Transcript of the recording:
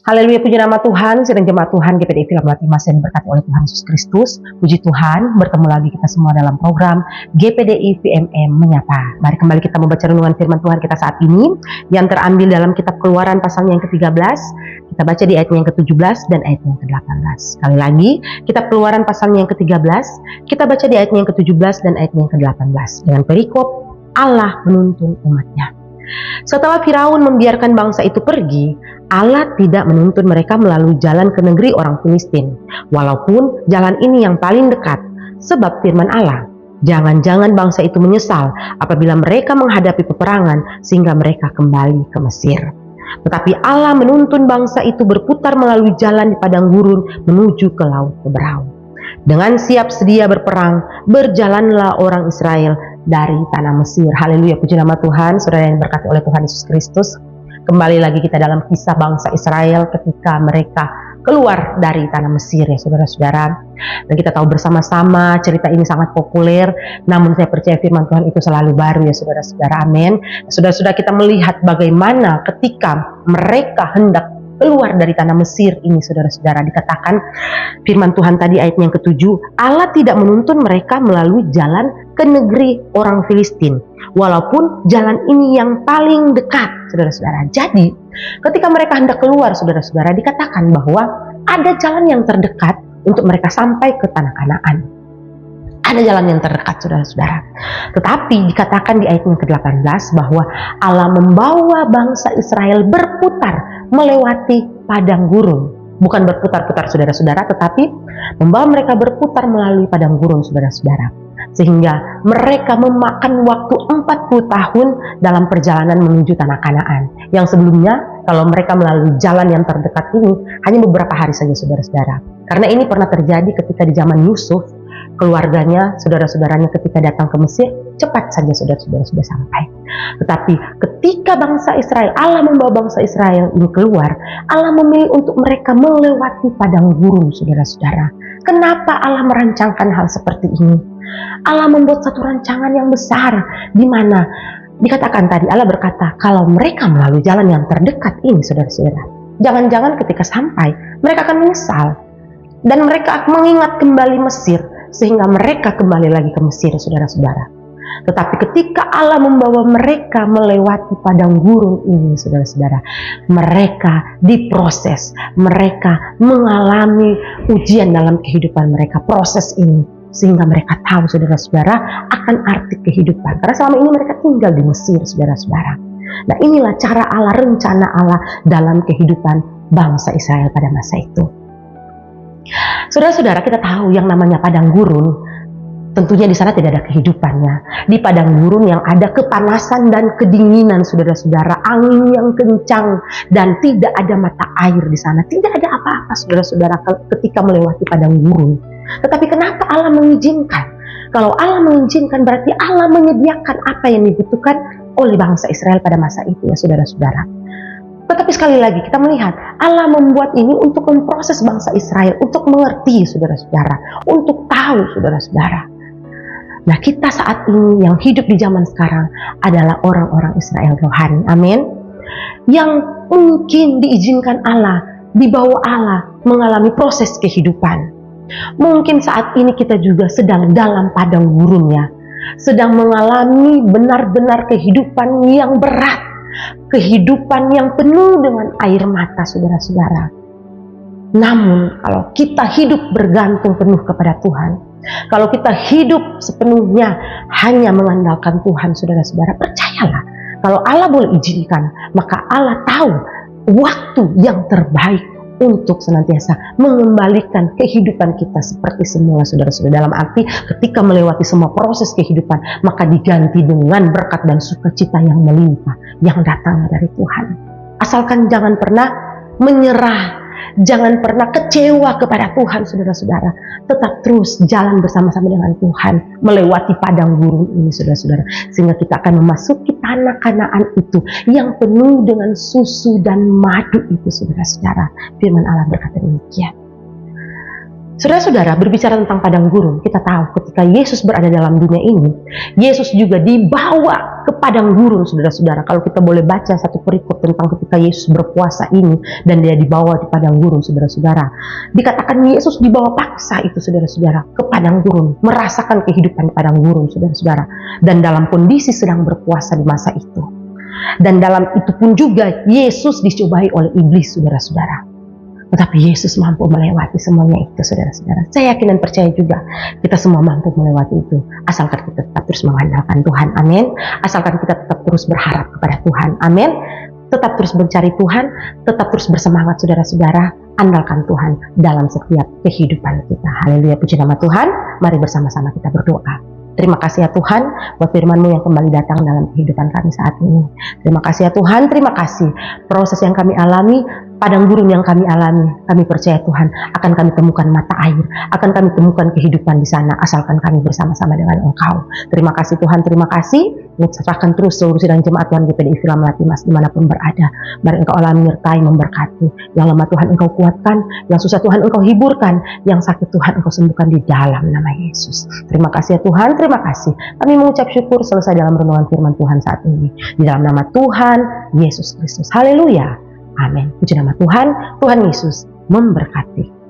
Haleluya, puji nama Tuhan. Sidang jemaat Tuhan GPDI Film Latimasi yang diberkati oleh Tuhan Yesus Kristus. Puji Tuhan, bertemu lagi kita semua dalam program GPDI VMM Menyapa. Mari kembali kita membaca renungan firman Tuhan kita saat ini yang terambil dalam kitab Keluaran pasalnya yang ke-13. Kita baca di ayatnya yang ke-17 dan ayatnya yang ke-18. Sekali lagi, kitab Keluaran pasalnya yang ke-13, kita baca di ayatnya yang ke-17 dan ayatnya yang ke-18. Dengan perikop, Allah menuntun umatnya. Setelah Firaun membiarkan bangsa itu pergi, Allah tidak menuntun mereka melalui jalan ke negeri orang Filistin, walaupun jalan ini yang paling dekat. Sebab firman Allah, jangan-jangan bangsa itu menyesal apabila mereka menghadapi peperangan sehingga mereka kembali ke Mesir. Tetapi Allah menuntun bangsa itu berputar melalui jalan di padang gurun menuju ke laut Teberau. Dengan siap sedia berperang, berjalanlah orang Israel dari tanah Mesir. Haleluya, puji nama Tuhan. Saudara yang diberkati oleh Tuhan Yesus Kristus, kembali lagi kita dalam kisah bangsa Israel ketika mereka keluar dari tanah Mesir, ya saudara-saudara. Dan kita tahu bersama-sama cerita ini sangat populer, namun saya percaya firman Tuhan itu selalu baru, ya saudara-saudara. Amin. Saudara-saudara, kita melihat bagaimana ketika mereka hendak keluar dari tanah Mesir ini, saudara-saudara, dikatakan firman Tuhan tadi ayatnya yang ke-7, Allah tidak menuntun mereka melalui jalan ke negeri orang Filistin, walaupun jalan ini yang paling dekat, saudara-saudara. Jadi ketika mereka hendak keluar, saudara-saudara, dikatakan bahwa ada jalan yang terdekat untuk mereka sampai ke tanah Kanaan. Ada jalan yang terdekat, saudara-saudara. Tetapi dikatakan di ayat yang ke-18 bahwa Allah membawa bangsa Israel berputar melewati padang gurun. Bukan berputar-putar, saudara-saudara, tetapi membawa mereka berputar melalui padang gurun, saudara-saudara. Sehingga mereka memakan waktu 40 tahun dalam perjalanan menuju tanah Kanaan. Yang sebelumnya, kalau mereka melalui jalan yang terdekat ini, hanya beberapa hari saja, saudara-saudara. Karena ini pernah terjadi ketika di zaman Yusuf, keluarganya, saudara-saudaranya ketika datang ke Mesir, cepat saja saudara-saudara sudah sampai. Tetapi ketika bangsa Israel, Allah membawa bangsa Israel ini keluar, Allah memilih untuk mereka melewati padang gurun, saudara-saudara. Kenapa Allah merancangkan hal seperti ini? Allah membuat satu rancangan yang besar, di mana dikatakan tadi, Allah berkata, kalau mereka melalui jalan yang terdekat ini, saudara-saudara, jangan-jangan ketika sampai, mereka akan menyesal. Dan mereka mengingat kembali Mesir, sehingga mereka kembali lagi ke Mesir, saudara-saudara. Tetapi ketika Allah membawa mereka melewati padang gurun ini, saudara-saudara, mereka diproses, mereka mengalami ujian dalam kehidupan mereka, proses ini, sehingga mereka tahu, saudara-saudara, akan arti kehidupan. Karena selama ini mereka tinggal di Mesir, saudara-saudara. Nah, inilah cara Allah, rencana Allah dalam kehidupan bangsa Israel pada masa itu. Saudara-saudara, kita tahu yang namanya padang gurun, tentunya di sana tidak ada kehidupannya. Di padang gurun yang ada kepanasan dan kedinginan, saudara-saudara, angin yang kencang, dan tidak ada mata air di sana. Tidak ada apa-apa, saudara-saudara, ketika melewati padang gurun. Tetapi kenapa Allah mengizinkan? Kalau Allah mengizinkan, berarti Allah menyediakan apa yang dibutuhkan oleh bangsa Israel pada masa itu, ya saudara-saudara. Tetapi sekali lagi kita melihat Allah membuat ini untuk memproses bangsa Israel, untuk mengerti, saudara-saudara, untuk tahu, saudara-saudara. Nah, kita saat ini yang hidup di zaman sekarang adalah orang-orang Israel rohani, amin, yang mungkin diizinkan Allah, dibawa Allah mengalami proses kehidupan. Mungkin saat ini kita juga sedang dalam padang gurunnya, sedang mengalami benar-benar kehidupan yang berat, kehidupan yang penuh dengan air mata, saudara-saudara. Namun kalau kita hidup bergantung penuh kepada Tuhan, kalau kita hidup sepenuhnya hanya mengandalkan Tuhan, saudara-saudara, percayalah, kalau Allah boleh izinkan, maka Allah tahu waktu yang terbaik untuk senantiasa mengembalikan kehidupan kita seperti semula, saudara-saudara. Dalam arti ketika melewati semua proses kehidupan, maka diganti dengan berkat dan sukacita yang melimpah, yang datang dari Tuhan. Asalkan jangan pernah menyerah, jangan pernah kecewa kepada Tuhan, saudara-saudara. Tetap terus jalan bersama-sama dengan Tuhan, melewati padang gurun ini, saudara-saudara, sehingga kita akan memasuki tanah Kanaan itu yang penuh dengan susu dan madu itu, saudara-saudara. Firman Allah berkata demikian. Saudara-saudara, berbicara tentang padang gurun, kita tahu ketika Yesus berada dalam dunia ini, Yesus juga dibawa ke padang gurun, saudara-saudara. Kalau kita boleh baca satu perikop tentang ketika Yesus berpuasa ini, dan dia dibawa di padang gurun, saudara-saudara. Dikatakan Yesus dibawa paksa itu, saudara-saudara, ke padang gurun, merasakan kehidupan di padang gurun, saudara-saudara. Dan dalam kondisi sedang berpuasa di masa itu. Dan dalam itu pun juga Yesus dicobai oleh iblis, saudara-saudara. Tetapi Yesus mampu melewati semuanya itu, saudara-saudara. Saya yakin dan percaya juga kita semua mampu melewati itu. Asalkan kita tetap terus mengandalkan Tuhan. Amin. Asalkan kita tetap terus berharap kepada Tuhan. Amin. Tetap terus mencari Tuhan. Tetap terus bersemangat, saudara-saudara. Andalkan Tuhan dalam setiap kehidupan kita. Haleluya, puji nama Tuhan. Mari bersama-sama kita berdoa. Terima kasih ya Tuhan buat firman-Mu yang kembali datang dalam kehidupan kami saat ini. Terima kasih ya Tuhan, terima kasih. Proses yang kami alami, padang gurun yang kami alami, kami percaya Tuhan akan kami temukan mata air, akan kami temukan kehidupan di sana asalkan kami bersama-sama dengan Engkau. Terima kasih Tuhan, terima kasih. Serahkan terus seluruh sidang jemaat Tuhan GPDI Villa Melati Mas dimanapun berada. Mari Engkau alami, menyertai, memberkati. Yang lemah Tuhan Engkau kuatkan, yang susah Tuhan Engkau hiburkan, yang sakit Tuhan Engkau sembuhkan di dalam nama Yesus. Terima kasih ya Tuhan, terima kasih. Kami mengucap syukur selesai dalam renungan firman Tuhan saat ini. Di dalam nama Tuhan Yesus Kristus. Haleluya. Amin. Puji nama Tuhan. Tuhan Yesus memberkati.